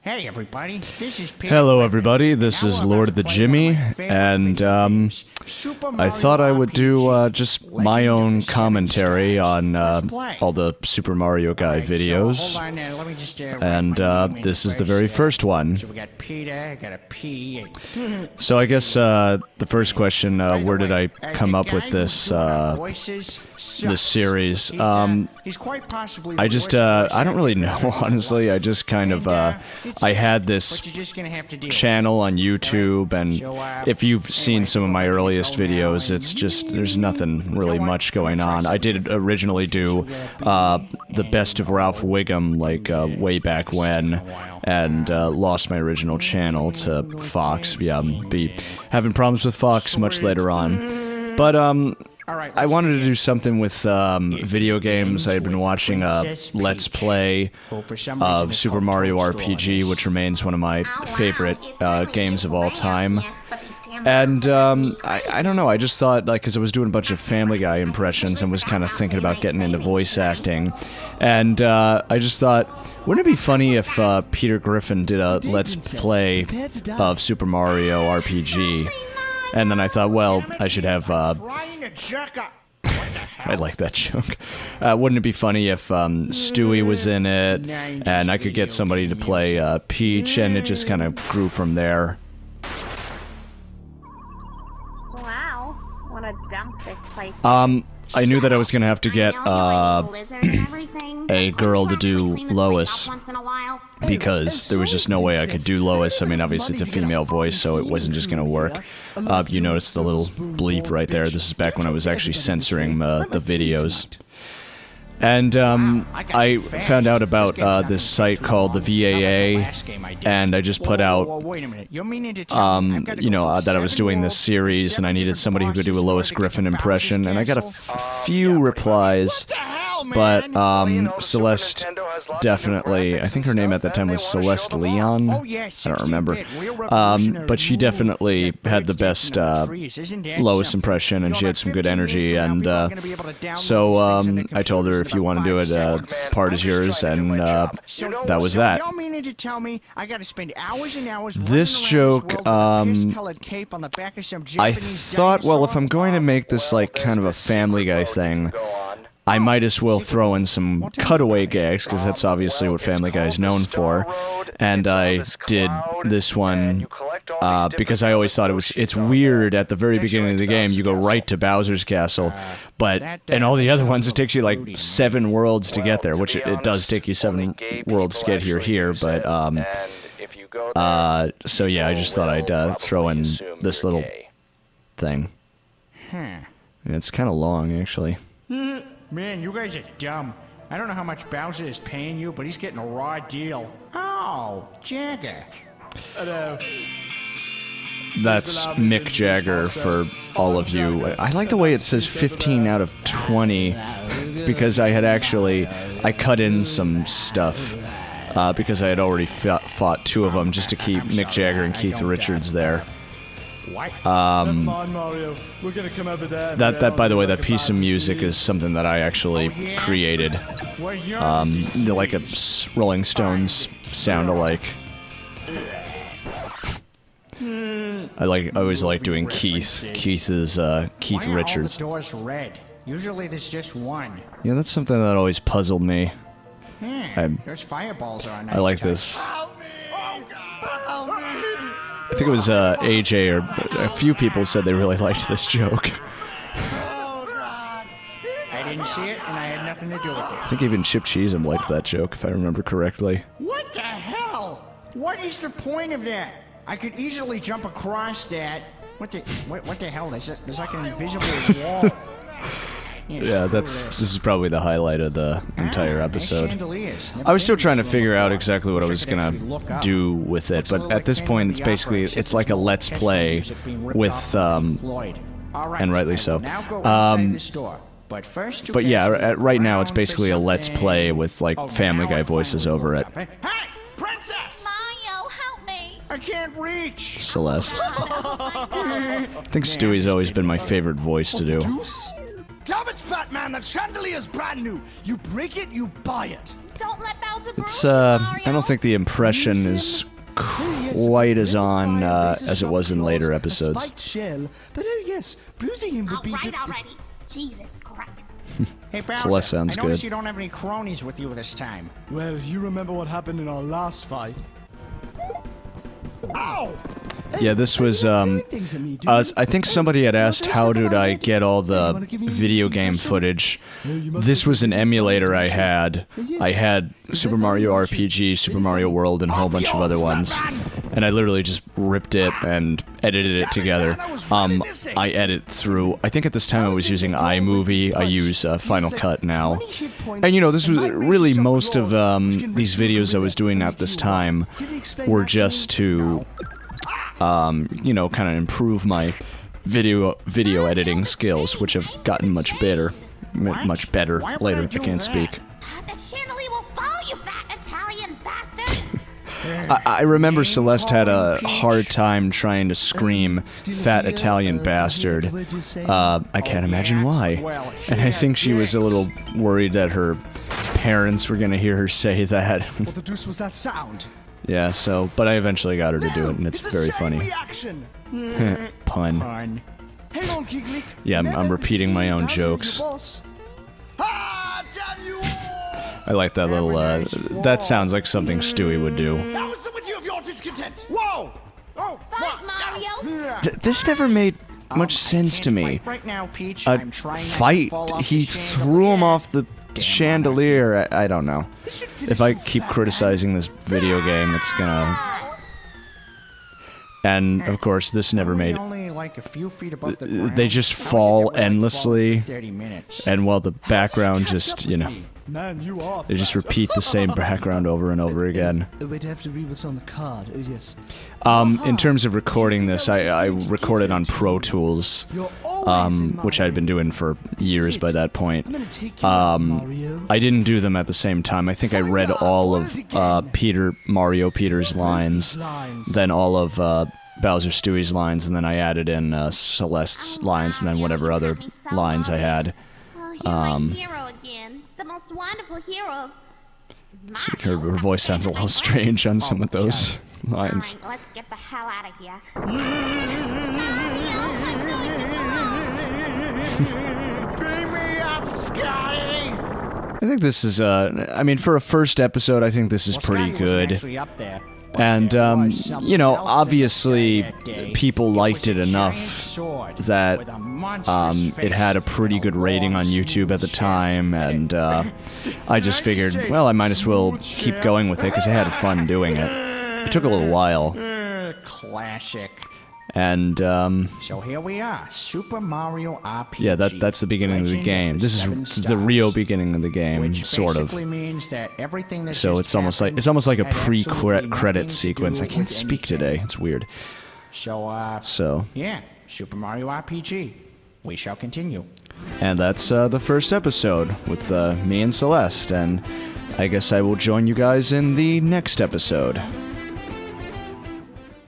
Hey everybody, this is Peter. Hello everybody, this is Lordofthejimmy, and I thought I would do just my own commentary on all the Super Mario Guy videos, and this is the very first one. So we got Peter, I got a P. So I guess the first question, where did I come up with this this series? He's quite possibly I just I don't really know, honestly. I just kind of I had this channel on YouTube, and if you've seen some of my earliest videos, it's just there's nothing really much going on. I did originally do the best of Ralph Wiggum, like way back when, and lost my original channel to Fox. Yeah, be having problems with Fox much later on, but I wanted to do something with video games. I had been watching a Let's Play of Super Mario RPG, which remains one of my favorite games of all time. And I don't know, I just thought, like, because I was doing a bunch of Family Guy impressions and was kind of thinking about getting into voice acting. And I just thought, wouldn't it be funny if Peter Griffin did a Let's Play of Super Mario RPG? And then I thought, well, I should have, I like that joke. Wouldn't it be funny if Stewie was in it, and I could get somebody to play Peach, and it just kind of grew from there. Wow, what a dump this place I knew that I was going to have to get a girl to do Lois, because there was just no way I could do Lois. I mean, obviously it's a female voice, so it wasn't just going to work. You notice the little bleep right there. This is back when I was actually censoring the videos. And I found out about this site called the VAA, and I just put out, you know, that I was doing this series, and I needed somebody who could do a Lois Griffin impression, and I got a few replies. But Celeste definitely, I think her name at that time was Celeste Leon, I don't remember, but she definitely had the best Lois impression, and she had some good energy, and so I told her, if you want to do it, part is yours, and that was that. This joke, I thought, well, if I'm going to make this like kind of a Family Guy thing, I might as well throw in some cutaway gags, because that's obviously what Family Guy is known for. And I did this one because I always thought it's weird at the very beginning of the game, you go right to Bowser's Castle, but in all the other ones it takes you like 7 worlds to get there, which it does take you 7 worlds to get here, but so yeah, I just thought I'd throw in this little thing. It's kind of long, actually. Man, you guys are dumb. I don't know how much Bowser is paying you, but he's getting a raw deal. Oh, Jagger. Hello. That's Mick Jagger for all of you. I like the way it says 15 out of 20, because I had actually, I cut in some stuff, because I had already fought 2 of them just to keep Mick Jagger and Keith Richards there. Never mind, Mario. We're gonna come over there. That by the way, that piece of music is something that I actually created. Like a Rolling Stones sound alike. I always like doing Keith. Keith is Keith Richards. Why are all the doors red? Usually there's just one. Yeah, that's something that always puzzled me. Those fireballs are nice. I like this. I think it was AJ or a few people said they really liked this joke. I didn't see it, and I had nothing to do with it. I think even Chip Cheesem liked that joke, if I remember correctly. What the hell? What is the point of that? I could easily jump across that. What the hell? There's like an invisible wall. Yeah, this is probably the highlight of the entire episode. I was still trying to figure out exactly what I was gonna do with it, but at this point it's basically, it's like a Let's Play with, and rightly so. But yeah, right now it's basically a Let's Play with like Family Guy voices over it. Hey, princess! Mario, help me! I can't reach! Celeste. I think Stewie's always been my favorite voice to do. Damn it, fat man, that chandelier's brand new. You break it, you buy it. Don't let Bowser It's, I don't think the impression is quite as on as it was in later episodes. But oh yes, bruising him would be... Alrighty. Jesus Christ. Hey, Bowser, Celeste sounds I notice good. you don't have any cronies with you this time. Well, you remember what happened in our last fight? Ow! Yeah, this was, I think somebody had asked how did I get all the video game footage. This was an emulator I had. I had Super Mario RPG, Super Mario World, and a whole bunch of other ones. And I literally just ripped it and edited it together. I edit through, I think at this time I was using iMovie. I use Final Cut now. And you know, this was really most of these videos I was doing at this time were just to... you know, kind of improve my video editing skills, which have gotten much better. Much better. Later, I can't speak. The chandelier will fall, you fat Italian bastard! I remember Celeste had a hard time trying to scream, "Fat Italian bastard." I can't imagine why. And I think she was a little worried that her parents were gonna hear her say that. What the deuce was that sound? Yeah, so, but I eventually got her to do it, and it's very funny. Pun. Fun. Hang on, Giggly. Yeah, I'm repeating my own jokes. Ah, damn you all! I like that little, that sounds like something Stewie would do. Now is the witty of your discontent. Whoa! Oh, Fight, Mario! This never made much sense to me. Right now, Peach. A I'm trying not to fight, fall off he the threw him off the chandelier. I don't know. this should finish If I you, keep fat criticizing this video game, it's gonna... And, of course, this never made... Only like a few feet above the ground. They just How is it fall that we're, like, endlessly, falling for 30 minutes? and while the background just, you know... Man, you are They just fat. repeat the same background over and over again. We'd have to read what's on the card. Oh, yes. In terms of recording this, I recorded on Pro Tools, You're always in my which I'd been doing for years by that point. I'm gonna take you out, Mario. I didn't do them at the same time. I think I read all of Mario Peter's lines, then all of Bowser Stewie's lines, and then I added in Celeste's lines, and then whatever other lines I had. Oh, you're my hero again. The most wonderful hero of Her voice sounds a little strange on some of those lines. Alright, let's get the hell out of here. Beam me up, Scotty! I think this is, I mean, for a first episode, I think this is pretty good. Actually up there. And, you know, obviously, people liked it enough that it had a pretty good rating on YouTube at the time, and I just figured, well, I might as well keep going with it, because I had fun doing it. It took a little while, Classic. and, So here we are, Super Mario RPG. yeah, that's the beginning of the Legend game. of This Seven is the Stars, real beginning of the game, which sort of. basically means that everything that So just it's almost like a happened had absolutely pre-credit nothing to sequence. do I can't with speak anything. today. It's weird. So, yeah, Super Mario RPG. We shall continue. And that's the first episode with me and Celeste, and I guess I will join you guys in the next episode.